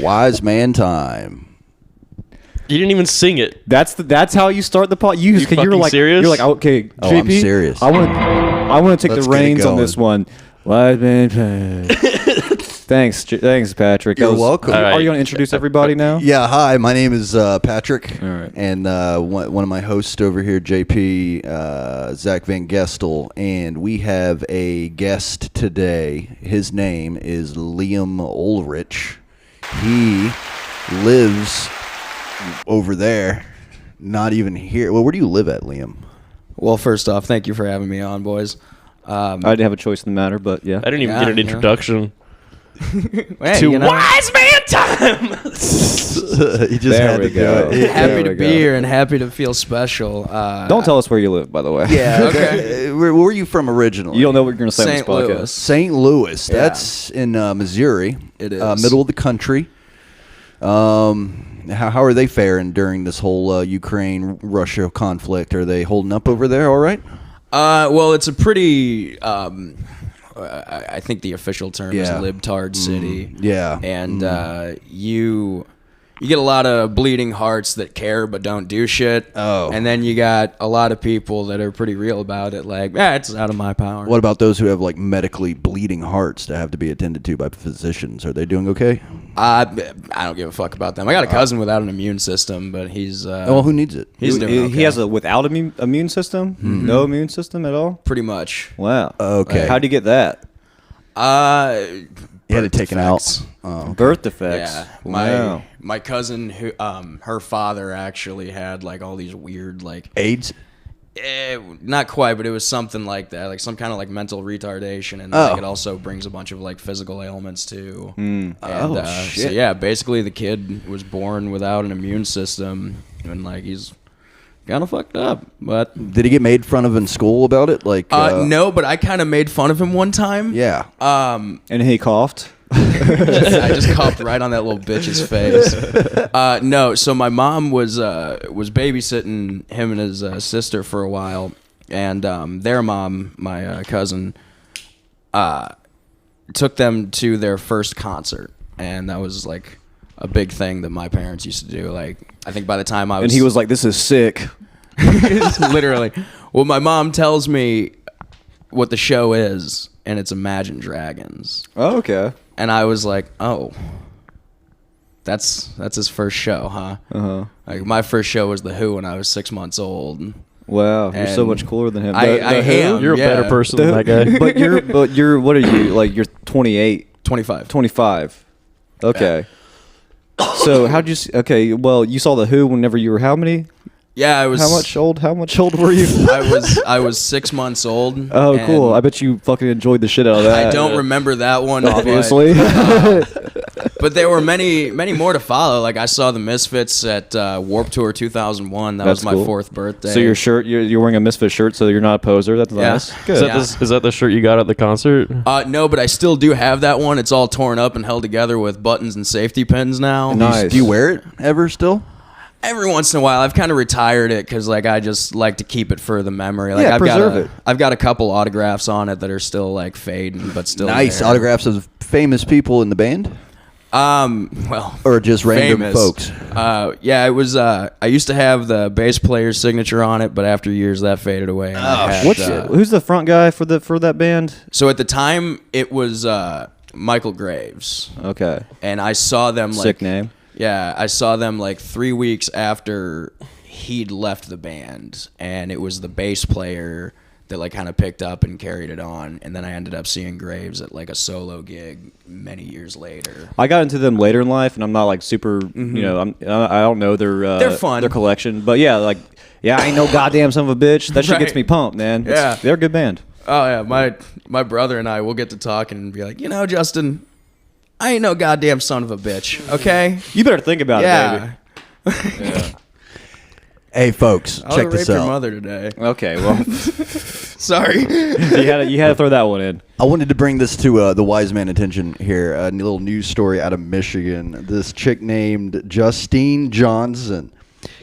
Wise man time. You didn't even sing it. That's how you start the pod. You're like serious? You're like, okay, JP, I'm serious. I want to take Let's the get it reins on going. this one. Wise man time. Thanks, Patrick. You're welcome. Are you going to introduce everybody now? Yeah, hi. My name is Patrick, All right. and one of my hosts over here, JP, Zach Van Gestel, and we have a guest today. His name is Liam Ulrich. He lives over there, not even here. Well, where do you live at, Liam? Well, first off, thank you for having me on, boys. I didn't have a choice in the matter, but yeah. I didn't even get an introduction. Hey, To Wise Man Time! He just There had we to go. do it. happy to be here and happy to feel special. Don't tell us where you live, by the way. Yeah. Okay. Where were you from originally? You don't know what you're going to say St. on this podcast. Louis. St. Louis. Yeah. That's in Missouri. It is. Middle of the country. How are they faring during this whole Ukraine-Russia conflict? Are they holding up over there all right? Well, it's a pretty. I think the official term is Yeah. libtard city. Yeah. And you get a lot of bleeding hearts that care but don't do shit. Oh. And then you got a lot of people that are pretty real about it, like, it's out of my power. What about those who have like medically bleeding hearts that have to be attended to by physicians? Are they doing okay? I don't give a fuck about them. I got a cousin without an immune system, but he's Well, who needs it? he's doing okay. He has a without immune system? No immune system at all? pretty much. Wow. Okay. How'd you get that? You had it taken defects. out. Birth defects. Yeah, Wow. my cousin who her father actually had like all these weird like AIDS? not quite, but it was something like that, like some kind of like mental retardation, and Oh. like, it also brings a bunch of like physical ailments too. And Oh, so shit. yeah, basically the kid was born without an immune system, and like he's kind of fucked up. But Did he get made fun of in school about it? Like, no, but I kind of made fun of him one time. Yeah. And he coughed? I just coughed right on that little bitch's face. No, so my mom was babysitting him and his sister for a while, and their mom, my cousin, took them to their first concert, and that was like a big thing that my parents used to do. Like, I think by the time I was... And he was like, this is sick. literally. Well, my mom tells me what the show is, and it's Imagine Dragons. Oh, okay. And I was like, oh, that's his first show, huh? Uh-huh. Like, my first show was The Who when I was 6 months old. Wow, you're so And much cooler than him. I am. You're a better yeah. person than that guy. But you're what are you? Like, you're 28, 25. 25. Okay. So how'd you? Okay, well, you saw the Who whenever you were how many? Yeah, I was. How much old were you? I was 6 months old. Oh, and cool. I bet you fucking enjoyed the shit out of that. I don't remember that one, Obviously. But there were many more to follow. Like, I saw the Misfits at Warped Tour 2001. That That's was my cool. 4th birthday. So your shirt, you're wearing a Misfit shirt, so you're not a poser. That's Yeah. nice. Is Good. that, is that the shirt you got at the concert? No, but I still do have that one. It's all torn up and held together with buttons and safety pins now. Nice. Do you wear it ever still? Every once in a while, I've kind of retired it because, like, I just like to keep it for the memory. Like, Yeah, preserve it. I've got a couple autographs on it that are still like fading, but still Nice there. autographs of famous people in the band, Well, or just random famous. folks. Yeah, it was. I used to have the bass player's signature on it, but after years that faded away. And I had, Who's the front guy for that band? so at the time it was Michael Graves, Okay. and I saw them like Sick name. Yeah, I saw them like 3 weeks after he'd left the band, and it was the bass player that like kind of picked up and carried it on, and then I ended up seeing Graves at like a solo gig many years later. I got into them later in life, and I'm not like super. You know, I don't know their They're fun. their collection, but yeah, like I ain't no goddamn son of a bitch. That shit gets Right. me pumped, man. Yeah. They're a good band. Oh yeah, my brother and I will get to talk and be like, Justin, I ain't no goddamn son of a bitch, okay? You better think about Yeah. it, baby. Hey, folks, I check would this rape your out. mother today. Okay, well, Sorry. you had to throw that one in. I wanted to bring this to the wise man attention here. A little news story out of Michigan. This chick named Justine Johnson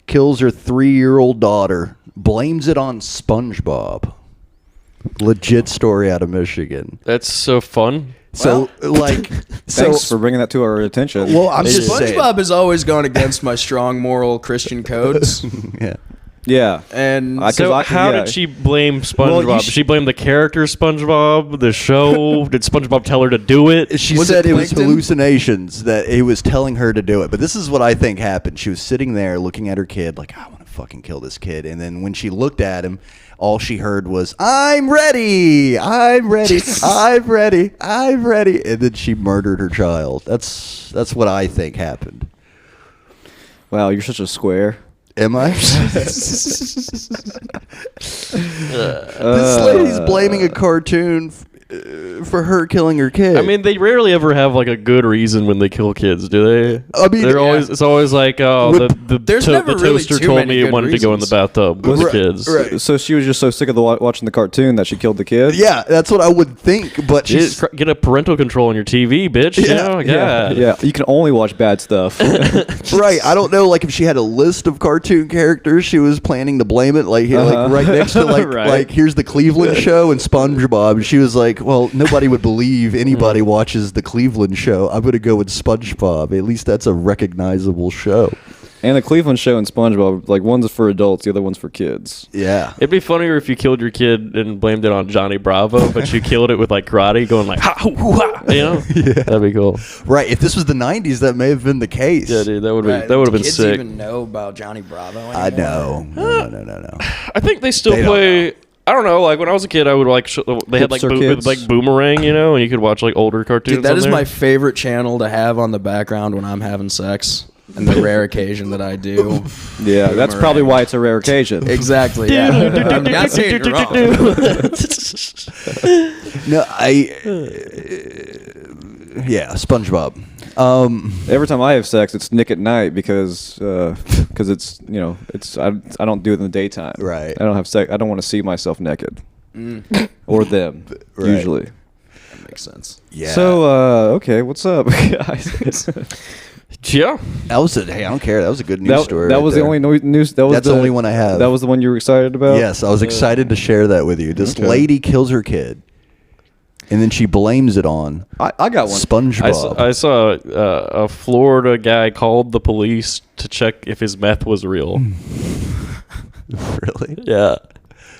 kills her 3-year-old daughter, blames it on SpongeBob. Legit story out of Michigan. That's so fun. So like, Thanks for bringing that to our attention. Well, I'm just saying. SpongeBob has always gone against my strong moral Christian codes, Yeah. yeah. and So how did she blame SpongeBob? Well, Did she blame the character SpongeBob, the show? Did SpongeBob tell her to do it? She Was said it it was Plankton? hallucinations, that he was telling her to do it. But this is what I think happened. She was sitting there looking at her kid like, I want to fucking kill this kid. And then when she looked at him, all she heard was, I'm ready. I'm ready. I'm ready. I'm ready. And then she murdered her child. That's what I think happened. Wow, you're such a square. Am I? This lady's blaming a cartoon for her killing her kid. I mean, they rarely ever have like a good reason when they kill kids, do they? I mean, They're always it's always like, oh, There's the never really toaster too told many me it good wanted to go in the reasons. bathtub with the Right, kids. right. So she was just so sick of watching the cartoon that she killed the kid? yeah, that's what I would think. But she's Get a parental control on your TV, bitch. Yeah, Yeah. Yeah, you can only watch bad stuff. right. I don't know, like if she had a list of cartoon characters, she was planning to blame it. Like, here, like right next to like Right. like here's the Cleveland Show and SpongeBob. And she was like, well, nobody would believe anybody watches the Cleveland Show. I'm gonna go with SpongeBob. At least that's a recognizable show. And the Cleveland Show and SpongeBob, like one's for adults, the other one's for kids. Yeah. It'd be funnier if you killed your kid and blamed it on Johnny Bravo, but you killed it with like karate, going like ha hoo hoo ha. You know, that'd be cool. Right. If this was the '90s, that may have been the case. Yeah, dude, that would Right, that would have been kids sick. even know about Johnny Bravo anymore? I know. No. I think they still They don't play. I don't know. Like when I was a kid, I would like they had like Hipster kids. like Boomerang, you know, and you could watch like older cartoons. Dude, that on is there. my favorite channel to have on the background when I'm having sex, and the rare occasion that I do. Yeah, that's probably why it's a rare occasion. Exactly. Yeah. I'm not saying you're wrong. No, yeah, SpongeBob. Every time I have sex, it's Nick at night because it's I don't do it in the daytime. Right. I don't have sex. I don't want to see myself naked, or them Right. usually. That makes sense. Yeah. So okay, what's up, guys? Yeah. That was hey, I don't care. That was a good news story. That right was there. the only news. That was That's the only one I have. That was the one you were excited about. Yes, I was excited to share that with you. This Okay. lady kills her kid, and then she blames it on I got one. SpongeBob. I saw a Florida guy called the police to check if his meth was real. Really? Yeah.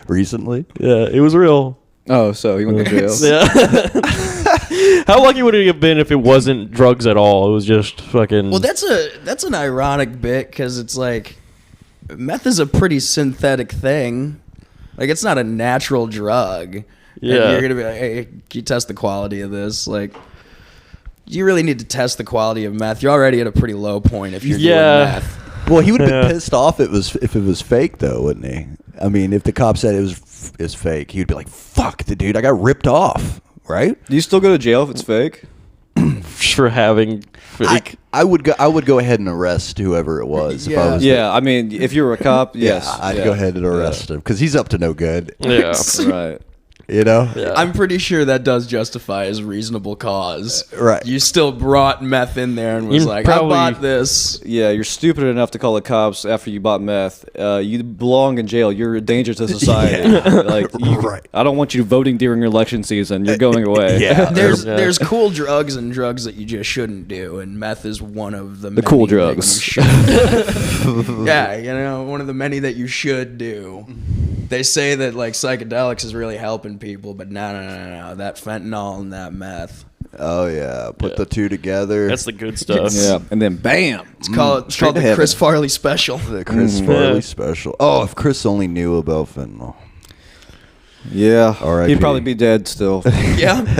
Recently? Yeah, it was real. Oh, so he went to jail. Yeah. How lucky would he have been if it wasn't drugs at all? It was just fucking. Well, that's an ironic bit because it's like meth is a pretty synthetic thing. Like it's not a natural drug. And Yeah. you're gonna be like, hey, can you test the quality of this? Like, you really need to test the quality of meth. You're already at a pretty low point if you're doing meth. Well, he would have Yeah. been pissed off if it was fake, though, wouldn't he? I mean, if the cop said it's fake, he'd be like, "Fuck, the dude, I got ripped off." Right? Do you still go to jail if it's fake? for having fake. I would go ahead and arrest whoever it was. If I Yeah. was Yeah, I mean, if you were a cop, yes, yeah, I'd go ahead and arrest him because he's up to no good. Yeah. Right. You know? Yeah. I'm pretty sure that does justify as reasonable cause. Right. You still brought meth in there and was You like, probably- I bought this. Yeah, you're stupid enough to call the cops after you bought meth. You belong in jail. You're a danger to society. Right. I don't want you voting during election season. You're going away. Yeah. There's cool drugs and drugs that you just shouldn't do, and meth is one of the cool many that drugs. you should. Yeah, you know, one of the many that you should do. They say that like psychedelics is really helping people, but no. That fentanyl and that meth. Oh yeah. Put the two together. That's the good stuff. Yeah, and then bam. It's called straight to the heaven. Chris Farley special. the Chris Farley special. Oh, if Chris only knew about fentanyl. Yeah, R.I.P. he'd probably be dead still. Yeah.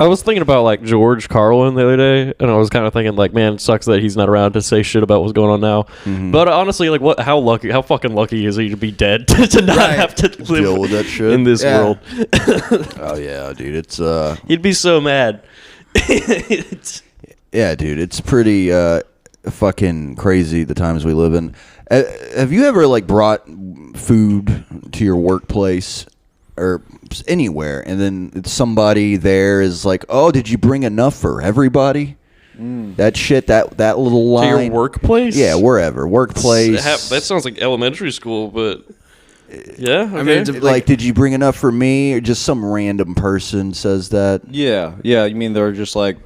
I was thinking about like George Carlin the other day, and I was kind of thinking like, man, it sucks that he's not around to say shit about what's going on now. But honestly, like, how fucking lucky is he to be dead to not Right. have to Deal live with that shit. in this Yeah. world? Oh yeah, dude. It's He'd be so mad. yeah, dude. It's pretty fucking crazy the times we live in. Have you ever like brought food to your workplace or anywhere, and then somebody there is like, "Oh, did you bring enough for everybody?" That shit, that little line. To your workplace? Yeah, wherever workplace. That sounds like elementary school, but Yeah. Okay. I mean, it's Like, did you bring enough for me, or just some random person says that? Yeah. You mean they're just like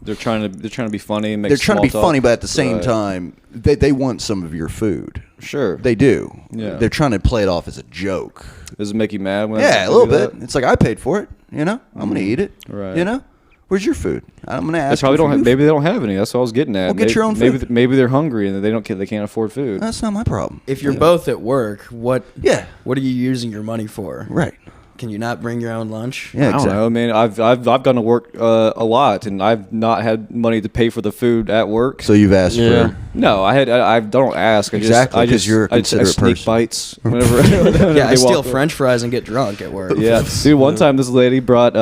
they're trying to be funny and make They're trying to be small talk? funny, but at the same Right. time, they want some of your food. Sure. They do. Yeah. They're trying to play it off as a joke. Does it make you mad when? Yeah, they a little do bit. that? It's like, I paid for it. You know, I'm gonna eat it. Right. You know, where's your food? I'm gonna They ask. probably you for don't. your Maybe they don't have any. That's what I was getting at. Well, get Maybe- your own maybe, food. Maybe they're hungry and they can't afford food. food. That's not my problem. if you're both at work, what Yeah. what are you using your money for? Right. Can you not bring your own lunch? Yeah. I don't know, man. I've gone to work a lot, and I've not had money to pay for the food at work. So you've asked Yeah. for. No, I don't ask. Exactly, I 'cause just you're a I considerate sneak person. bites whenever. whenever Yeah, I they steal walk- French fries and get drunk at work. Yeah, dude. One time, this lady brought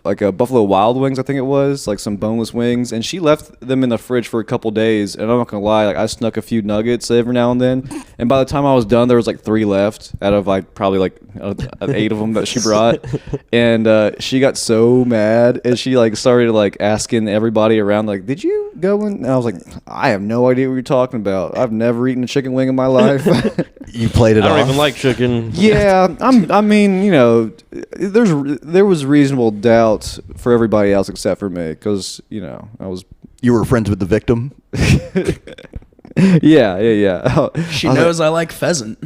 like a Buffalo Wild Wings, I think it was, like some boneless wings, and she left them in the fridge for a couple days. And I'm not gonna lie, like I snuck a few nuggets every now and then, and by the time I was done, there was like 3 left out of like probably like 8 of them that she brought, and she got so mad, and she like started like asking everybody around, like, "Did you go in?" And I was like, "I have no idea what you're talking about. I've never eaten a chicken wing in my life." You played it I don't off. even like chicken. Yeah, I mean, you know, there was reasonable doubt for everybody else except for me, because you know I was. You were friends with the victim. Yeah. She knows I like pheasant.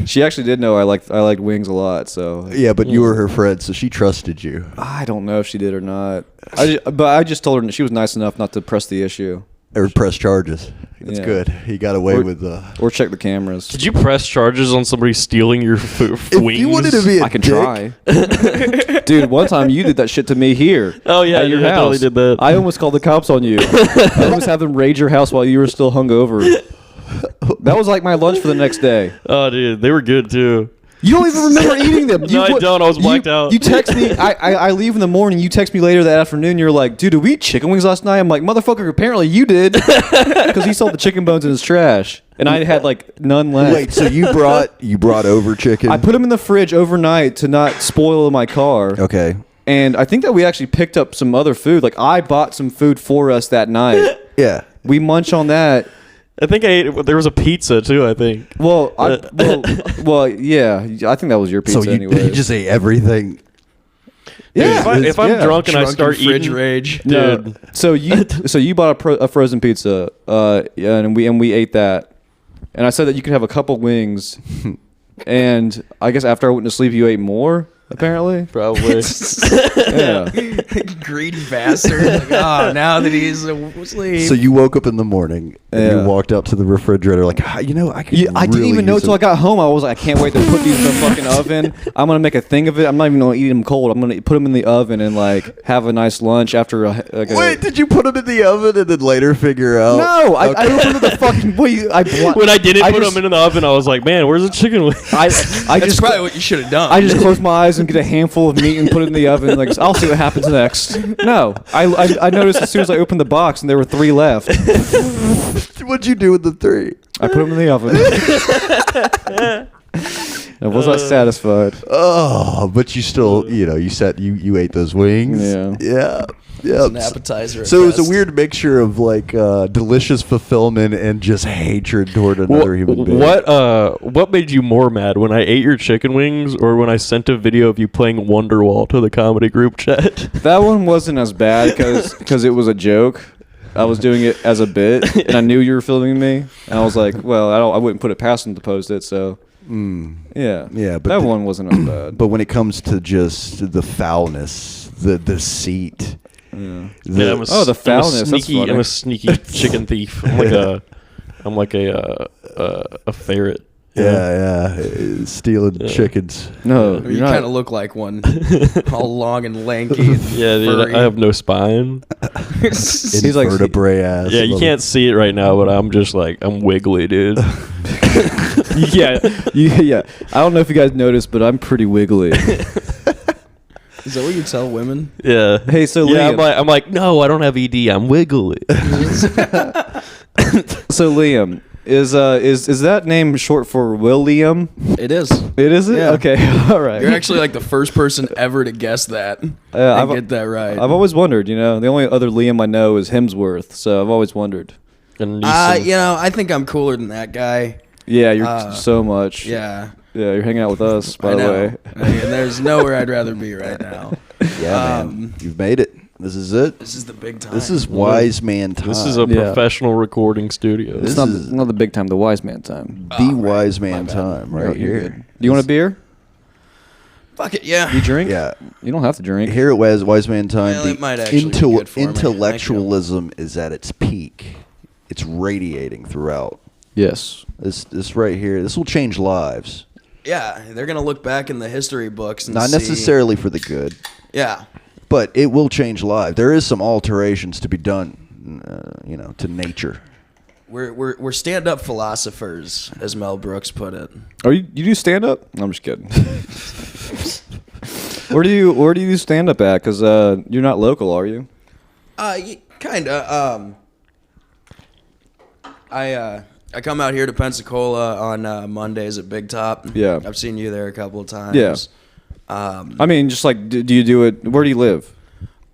She actually did know I liked wings a lot, so Yeah, but you were her friend, so she trusted you. I don't know if she did or not. But I just told her that she was nice enough not to press the issue Or press charges. That's Yeah. good. He got away Or- with. or check the cameras. Did you press charges on somebody stealing your wings? If you wanted to be a I can dick, try. Dude, one time you did that shit to me here. Oh, yeah, at your yeah, I house. totally did that. I almost called the cops on you. I almost had them raid your house while you were still hungover. That was like my lunch for the next day. Oh, dude, they were good too. You don't even remember eating them. No, I don't. I was blacked out. You text me. I leave in the morning. You text me later that afternoon. You're like, dude, did we eat chicken wings last night? I'm like, motherfucker, apparently you did. Because he saw the chicken bones in his trash. And I had like none left. Wait, so you brought over chicken? I put them in the fridge overnight to not spoil my car. Okay. And I think that we actually picked up some other food. Like I bought some food for us that night. Yeah. We munch on that. I think I ate. There was a pizza too. I think. Well, yeah. I think that was your pizza So you, anyway. you just ate everything. yeah. If I'm yeah. drunk and I Drunken start fridge eating, rage. No. dude. So you bought a frozen pizza, yeah, and we ate that, and I said that you could have a couple wings, and I guess after I went to sleep, you ate more. Apparently, Probably. yeah. Greedy bastard. Like, oh, now that he's asleep. So you woke up in the morning and Yeah. you walked out to the refrigerator like, "Ah, you know, I could. I didn't really even know use until I some-" got home. I was like, I can't wait to put these in the fucking oven. I'm gonna make a thing of it. I'm not even gonna eat them cold. I'm gonna put them in the oven and like have a nice lunch after. Wait, did you put them in the oven and then later figure out? No, I opened the fucking. When When I didn't put them in the oven, I was like, man, where's the chicken wing? I That's just probably what you should have done. I just close my eyes and get a handful of meat and put it in the oven. Like, I'll see what happens next. No, I noticed as soon as I opened the box and there were 3 left. What'd you do with the 3? I put them in the oven. I was not satisfied. Oh, but you still, you said you ate those wings. Yeah. Yeah. It's an Yeah. appetizer. So at it was a best. weird mixture of like delicious fulfillment and just hatred toward another human being. What made you more mad, when I ate your chicken wings or when I sent a video of you playing Wonderwall to the comedy group chat? That one wasn't as bad because it was a joke. I was doing it as a bit, and I knew you were filming me. And I was like, well, I wouldn't put it past them to post it. So yeah, Yeah, but that one wasn't as bad. But when it comes to just the foulness, the deceit, Yeah, the foulness, that's funny. I'm a sneaky chicken thief. I'm like a ferret. yeah, stealing chickens. No, You you're not. kind of look like one, all long and lanky. And Yeah, dude, furry. I have no spine. He's like- Invertebrate ass. Yeah, you Love can't see it right now, but I'm just like, I'm wiggly, dude. yeah. I don't know if you guys noticed, but I'm pretty wiggly. Is that what you tell women? Yeah. Hey, so yeah, Liam, I'm like, no, I don't have ED. I'm wiggly. so Liam, is that name short for William? It is. It is it? Yeah. Okay, all right. You're actually like the first person ever to guess that. I've- Get that right. I've always wondered. The only other Liam I know is Hemsworth, so I've always wondered. And I think I'm cooler than that guy. Yeah, you're so much. Yeah. Yeah, you're hanging out with us, by I the know. way. And there's nowhere I'd rather be right now. Yeah, man. You've made it. This is it. This is the big time. This is wise man time. This is a professional recording studio. It's not the big time, the wise man time. the wise man time right here. Do you want a beer? Fuck it, yeah. You drink? Yeah. You don't have to drink. Here at Wise Man Time, Well, the it might actually be good for me. intellectualism is at its peak. It's radiating throughout. Yes. This right here, this will change lives. Yeah, they're going to look back in the history books and Not see. necessarily for the good, Yeah. but it will change lives. There is some alterations to be done, to nature. We're stand-up philosophers, as Mel Brooks put it. Are you do stand up? I'm just kidding. Where do you do stand up at? Because you're not local, are you? Kinda. I come out here to Pensacola on Mondays at Big Top. Yeah. I've seen you there a couple of times. Yeah. I mean, just like, do you do it? Where do you live?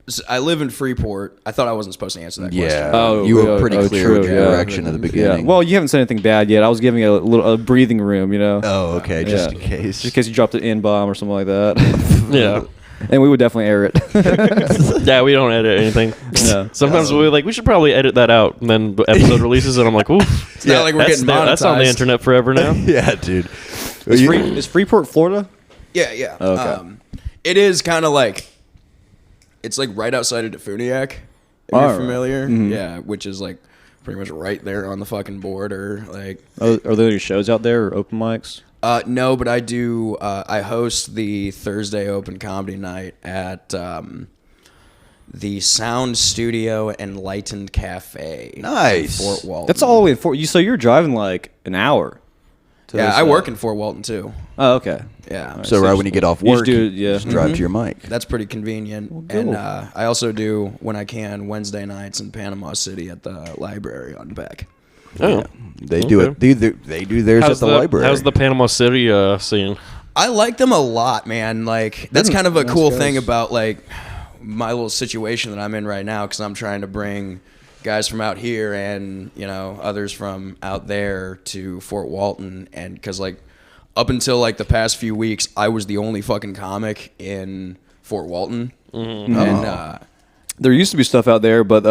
So I live in Freeport. I thought I wasn't supposed to answer that question. Oh, you were pretty clear true, with your direction at the beginning. Yeah. Well, you haven't said anything bad yet. I was giving you a breathing room, you know. Oh, okay, just Yeah. in case. Just in case you dropped an N-bomb or something like that. Yeah. And we would definitely air it. Yeah, we don't edit anything. Yeah. Sometimes we should probably edit that out, and then the episode releases, and I'm like, ooh, It's not like we're getting that's on the monetized. internet forever now. Yeah, dude. Is Freeport, Florida? Yeah, yeah. Okay. It is kind of like, it's like right outside of Defuniak, if you're Alright. familiar. Mhm. Yeah, which is like pretty much right there on the fucking border. Like, Are there any shows out there or open mics? no, but I do. I host the Thursday open comedy night at the Sound Studio Enlightened Cafe. Nice. in Fort Walton. That's all the way in Fort. So you're driving like an hour. To Yeah, this, I work in Fort Walton too. Oh, okay. Yeah, So right when you get off You just work, do- you yeah. just drive to your mic. that's pretty convenient. cool. And I also do, when I can, Wednesday nights in Panama City at the library on Beck. Oh, They do it. They do theirs at the library. How's the Panama City scene? I like them a lot, man. Like, that's kind of a Nice cool guys. thing about like my little situation that I'm in right now, because I'm trying to bring guys from out here and others from out there to Fort Walton, and because like up until like the past few weeks, I was the only fucking comic in Fort Walton, and There used to be stuff out there, but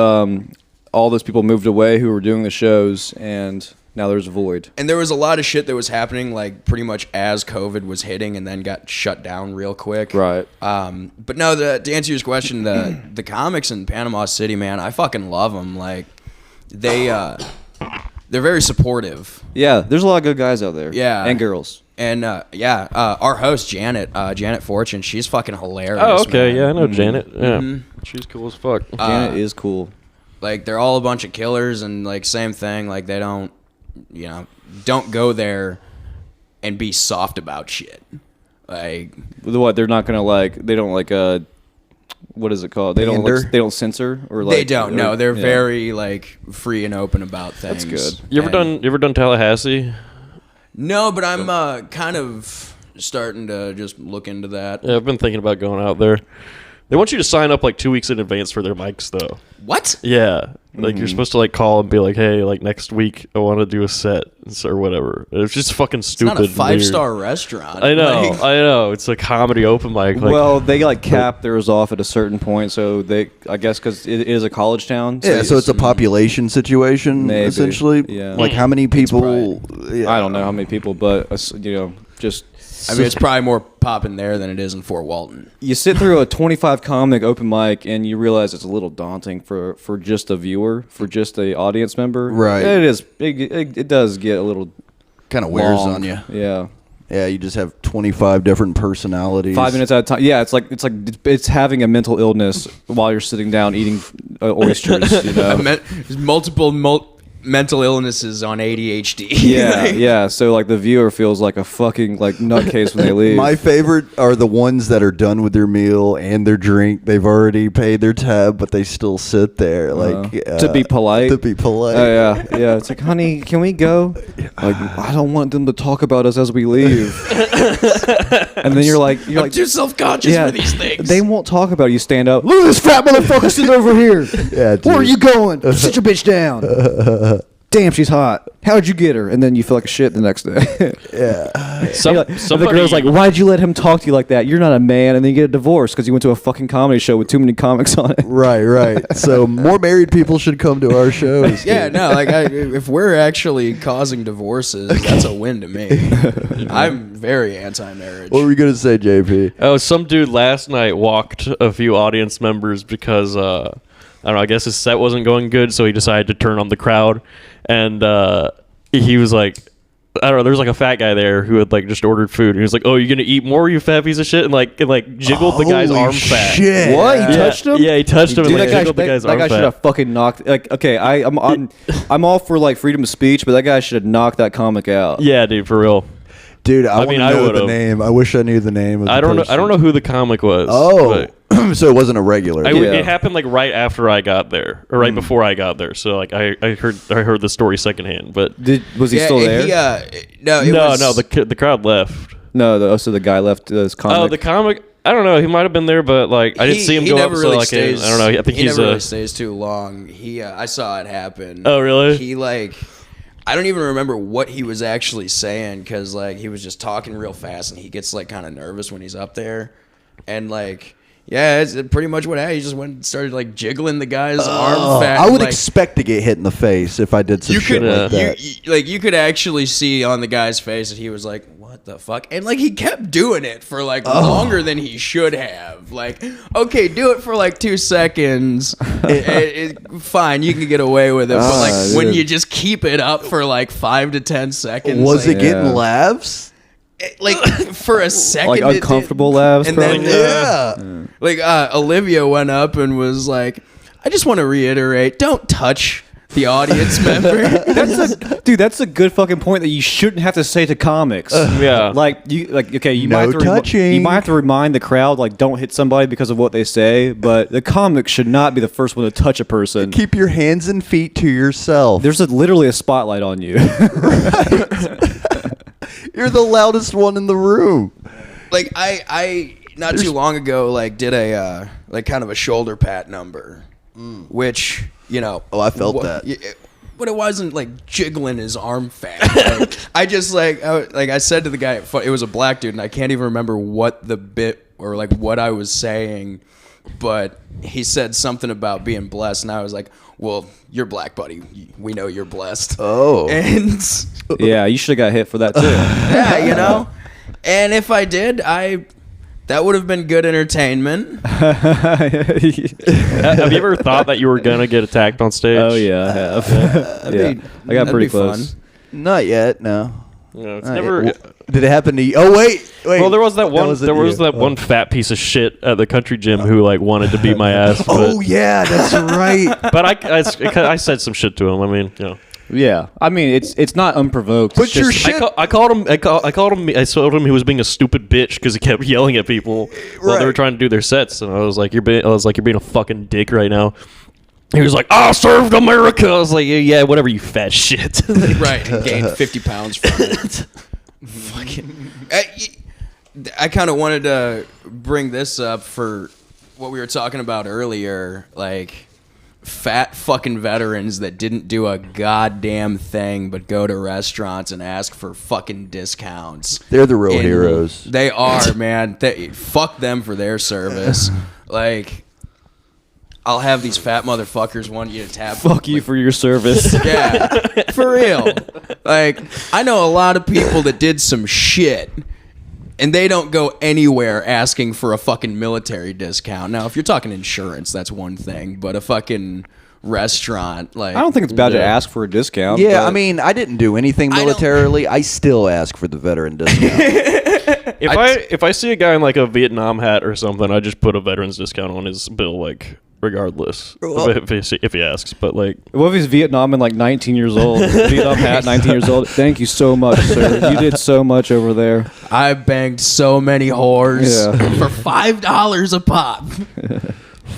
all those people moved away who were doing the shows, and now there's a void. and there was a lot of shit that was happening like pretty much as COVID was hitting, and then got shut down real quick. Right. But no, to answer your question, the comics in Panama City, man, I fucking love them. Like, they're very supportive. Yeah, there's a lot of good guys out there. Yeah. And girls. And our host Janet Fortune, she's fucking hilarious. Oh, okay, man. yeah, I know Janet. Yeah, she's cool as fuck. Janet is cool. Like, they're all a bunch of killers, and like same thing. Like, they don't go there and be soft about shit. Like, What? They're not gonna like. They don't like. What is it called? They don't. Pander? Like, they don't censor or like. they don't. No, they're yeah. very like free and open about things. That's good. You ever done Tallahassee? No, but I'm kind of starting to just look into that. Yeah, I've been thinking about going out there. They want you to sign up like 2 weeks in advance for their mics, though. What? Yeah, like you're supposed to like call and be like, "Hey, like next week I want to do a set or whatever." It's just fucking It's stupid. not a and 5-star restaurant. weird. I know, Like, I know. It's a comedy open mic. Like, Well, they like cap theirs off at a certain point, so I guess because it is a college town. Yeah, so it's a population situation, Maybe, essentially. yeah. Like how many people? Yeah. I don't know how many people, but just I mean, it's probably more popping there than it is in Fort Walton. you sit through a 25 comic open mic and you realize it's a little daunting for just a viewer, for just a audience member. Right. It is. It does get a little Kind of wears long. on you. Yeah. Yeah, you just have 25 different personalities. 5 minutes at a time. Yeah, it's having a mental illness while you're sitting down eating oysters. You know? There's multiple mental illnesses on ADHD. Yeah, yeah. So like the viewer feels like a fucking like nutcase when they leave. My favorite are the ones that are done with their meal and their drink. They've already paid their tab, but they still sit there to be polite. To be polite. Oh yeah, yeah. It's like, honey, can we go? Like, I don't want them to talk about us as we leave. And then you're like, I'm too self-conscious for these things. They won't talk about it. You stand up. Look at this fat motherfucker sitting over here. Yeah, dude. Where are you going? Sit your bitch down. damn, she's hot. How'd you get her? And then you feel like a shit the next day. Yeah. And the girl's like, why'd you let him talk to you like that? You're not a man. And then you get a divorce because you went to a fucking comedy show with too many comics on it. Right. So more married people should come to our shows. Yeah, dude. no, like if we're actually causing divorces, that's a win to me. I'm very anti-marriage. What were you gonna say, JP? Oh, some dude last night walked a few audience members because I don't know. I guess his set wasn't going good, so he decided to turn on the crowd, and he was like, I don't know. There's like a fat guy there who had like just ordered food, and he was like, "Oh, you gonna eat more, you fat piece of shit?" And like jiggled the guy's Holy arm fat. shit. What? He touched him? Yeah, he touched him Dude, and like, jiggled the guy's that arm guy should fat. have fucking knocked. Like, okay, I'm all for like freedom of speech, but that guy should have knocked that comic out. Yeah, dude, for real. Dude, I mean, want I to know the would've. name. I wish I knew the name of the I don't person. know who the comic was. Oh, but so it wasn't a regular. it happened like right after I got there, or right before I got there. So like I heard the story secondhand. But Was he still there? no, the crowd left. No, so the guy left his comic. Oh, the comic. I don't know. He might have been there, but like I didn't see him go up. So like I don't know. I think he he's never really stays too long. I saw it happen. Oh, really? He like, I don't even remember what he was actually saying because like he was just talking real fast and he gets like kind of nervous when he's up there, and like. Yeah, it's pretty much what happened. He just went and started like jiggling the guy's arm fat. I would like, expect to get hit in the face if I did some shit like that. you could actually see on the guy's face that he was like, "What the fuck?" And like he kept doing it for like longer than he should have. Like, okay, do it for like 2 seconds. Fine, you can get away with it. But like when you just keep it up for like 5 to 10 seconds, Was like, it getting laughs? like for a second, like uncomfortable laughs, and probably. then like Olivia went up and was like, "I just want to reiterate, don't touch the audience member." That's a good fucking point that you shouldn't have to say to comics. Yeah. You No might have to touching. you might have to remind the crowd like don't hit somebody because of what they say, but the comic should not be the first one to touch a person. Keep your hands and feet to yourself. There's literally a spotlight on you. You're the loudest one in the room. Like I not too long ago like did a like kind of a shoulder pat number, which I felt that. But it wasn't like jiggling his arm fat. Like, I just I said to the guy, it was a black dude, and I can't even remember what the bit or like what I was saying, but he said something about being blessed, and I was like, "Well, you're black, buddy. We know you're blessed." Oh. And Yeah, you should have got hit for that too. yeah, And if I did, that would have been good entertainment. Have you ever thought that you were gonna get attacked on stage? Oh yeah, I have. Yeah, I got pretty close. Not yet, no. It's Not never. yet. Did it happen to you? Oh, wait. Well, there was that one. wasn't There was you. that one fat piece of shit at the country gym who like wanted to beat my ass. But, Oh, yeah, that's right. but I said some shit to him. I mean, Yeah, I mean it's not unprovoked. But It's your just- shit- I told him he was being a stupid bitch because he kept yelling at people while they were Right. trying to do their sets, and I was like, you're being a fucking dick right now. He was like, "I served America." I was like, "Yeah, whatever, you fat shit." Right, and gained 50 pounds from it. Fucking. I kind of wanted to bring this up for what we were talking about earlier, like fat fucking veterans that didn't do a goddamn thing but go to restaurants and ask for fucking discounts. They're the real heroes. They are, man. Fuck them for their service. Like, I'll have these fat motherfuckers want you to tap. fuck you for your service. Yeah, for real. Like, I know a lot of people that did some shit, and they don't go anywhere asking for a fucking military discount. Now, if you're talking insurance, that's one thing, but a fucking restaurant, like... I don't think it's bad to ask for a discount. Yeah, but- I mean, I didn't do anything militarily. I still ask for the veteran discount. If I see a guy in like a Vietnam hat or something, I just put a veteran's discount on his bill, like regardless if he asks. But like, what if he's Vietnam and like 19 years old? Vietnam hat, 19 years old. Thank you so much, sir. You did so much over there. I banged so many whores for $5 a pop.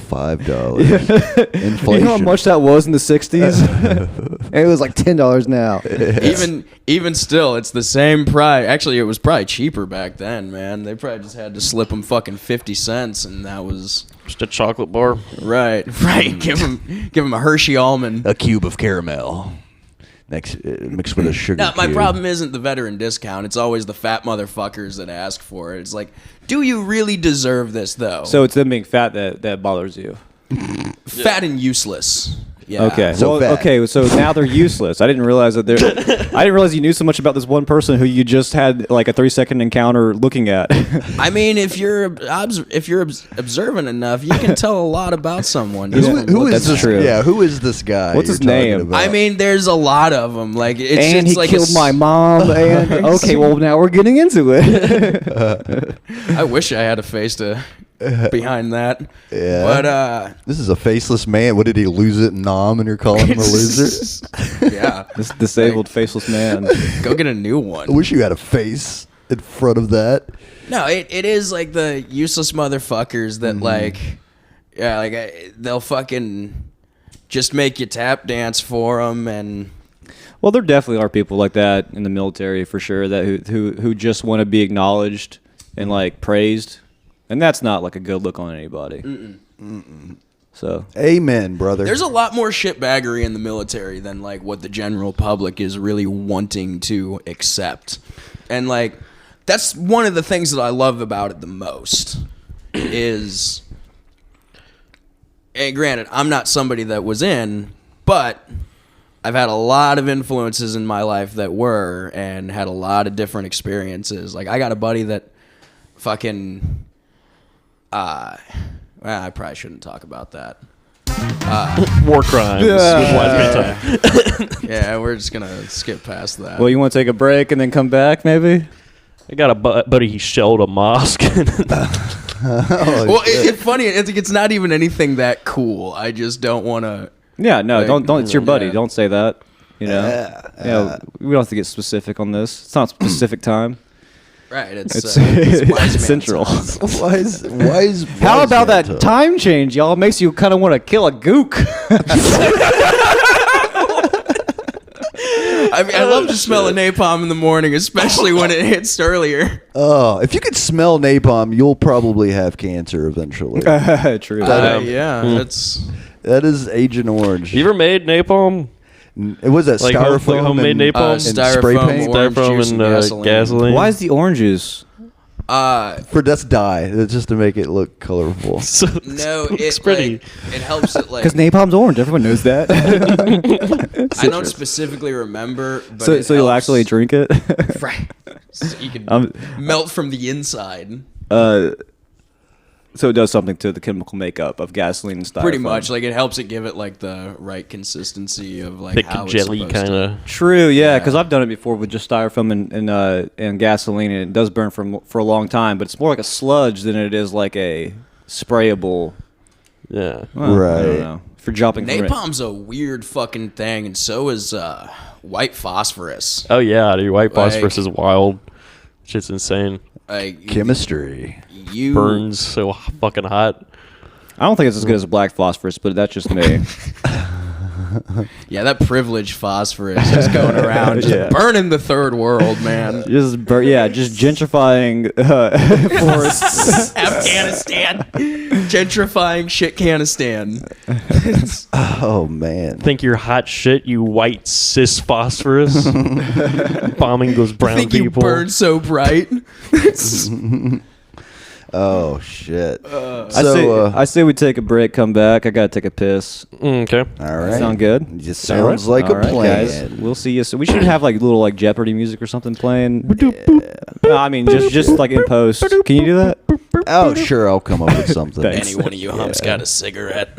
$5. Inflation. You know how much that was in the 60s? It was like $10 now. Even still, it's the same price. Actually, it was probably cheaper back then, man. They probably just had to slip them fucking 50 cents, and that was just a chocolate bar. right. Give them a Hershey almond. A cube of caramel. mixed with a sugar No, my cube. problem isn't the veteran discount. It's always the fat motherfuckers that ask for it. It's like, do you really deserve this, though? So it's them being fat that bothers you. Fat and useless. Yeah. Okay. So fat. Okay. So now they're useless. I didn't realize that they're. I didn't realize you knew so much about this one person who you just had like a 3-second encounter looking at. I mean, if you're observant enough, you can tell a lot about someone. Who is That's this? true. Yeah, who is this guy? What's his you're talking name? about? I mean, there's a lot of them. Like, it's And just he like killed my mom. And okay, well now we're getting into it. I wish I had a face to behind that. Yeah. But this is a faceless man. What did he lose it in Nam and you're calling him a loser? yeah, This disabled, faceless man. go get a new I one. wish you had a face in front of that. No, it is like the useless motherfuckers that like, yeah, like they'll fucking just make you tap dance for them and. Well, there definitely are people like that in the military for sure. That who just want to be acknowledged and like praised, and that's not like a good look on anybody. So Amen, brother. There's a lot more shitbaggery in the military than like what the general public is really wanting to accept. And like that's one of the things that I love about it the most is, and granted, I'm not somebody that was in, but I've had a lot of influences in my life that were and had a lot of different experiences. Like I got a buddy that fucking well, I probably shouldn't talk about that. War crimes. with Wise Man Time. Yeah, we're just gonna skip past that. well, you want to take a break and then come back, maybe? I got a buddy. He shelled a mosque. Well, it's funny. It's not even anything that cool. I just don't want to. Yeah, no, Like, don't. It's your buddy. yeah. Don't say that. You know, we don't have to get specific on this. It's not specific time. Right. It's It's, it's wise man central. time. why is How about that time change, y'all? It makes you kind of want to kill a gook. I mean, I love to smell a napalm in the morning, especially when it hits earlier. Oh, if you could smell napalm, you'll probably have cancer eventually. True. Yeah, that's. That is Agent Orange. You ever made napalm? It was that Like styrofoam homemade and, napalm? and Styrofoam, spray paint orange juice, and gasoline. Why is the orange juice? for that's dye. It's just to make it look colorful. So No, it's it pretty. like, it helps it like. Because napalm's orange. Everyone knows that. I don't specifically remember, but so it you'll helps. actually drink it. Right. So you can Um, melt from the inside. So it does something to the chemical makeup of gasoline and styrofoam. Pretty much, like it helps it give it like the right consistency of like thick how jelly it's supposed kind of. True, yeah, Yeah. because I've done it before with just styrofoam and gasoline, and it does burn for a long time. But it's more like a sludge than it is like a sprayable. Yeah. Well, I Right. don't know. For jumping from it. Napalm's a weird fucking thing, and so is white phosphorus. Oh yeah, dude. White Like- phosphorus is wild. Shit's insane. Like Chemistry. you Burns so fucking hot. I don't think it's as good as black phosphorus, but that's just me. Yeah, that privileged phosphorus is going around just Yeah. burning the third world, man. just gentrifying forests. Afghanistan, gentrifying shitcanistan. Oh man. Think you're hot shit, you white cis phosphorus. Bombing those brown Think people. you burn so bright? Oh shit. I say we take a break, come back. I gotta take a piss. Okay. All right. Sound good? Just sounds like All a right, plan. guys. We'll see you. So we should have like little like Jeopardy music or something playing. No, I mean just like in post. Can you do that? Oh sure, I'll come up with something. Thanks. Any one of you humps got a cigarette?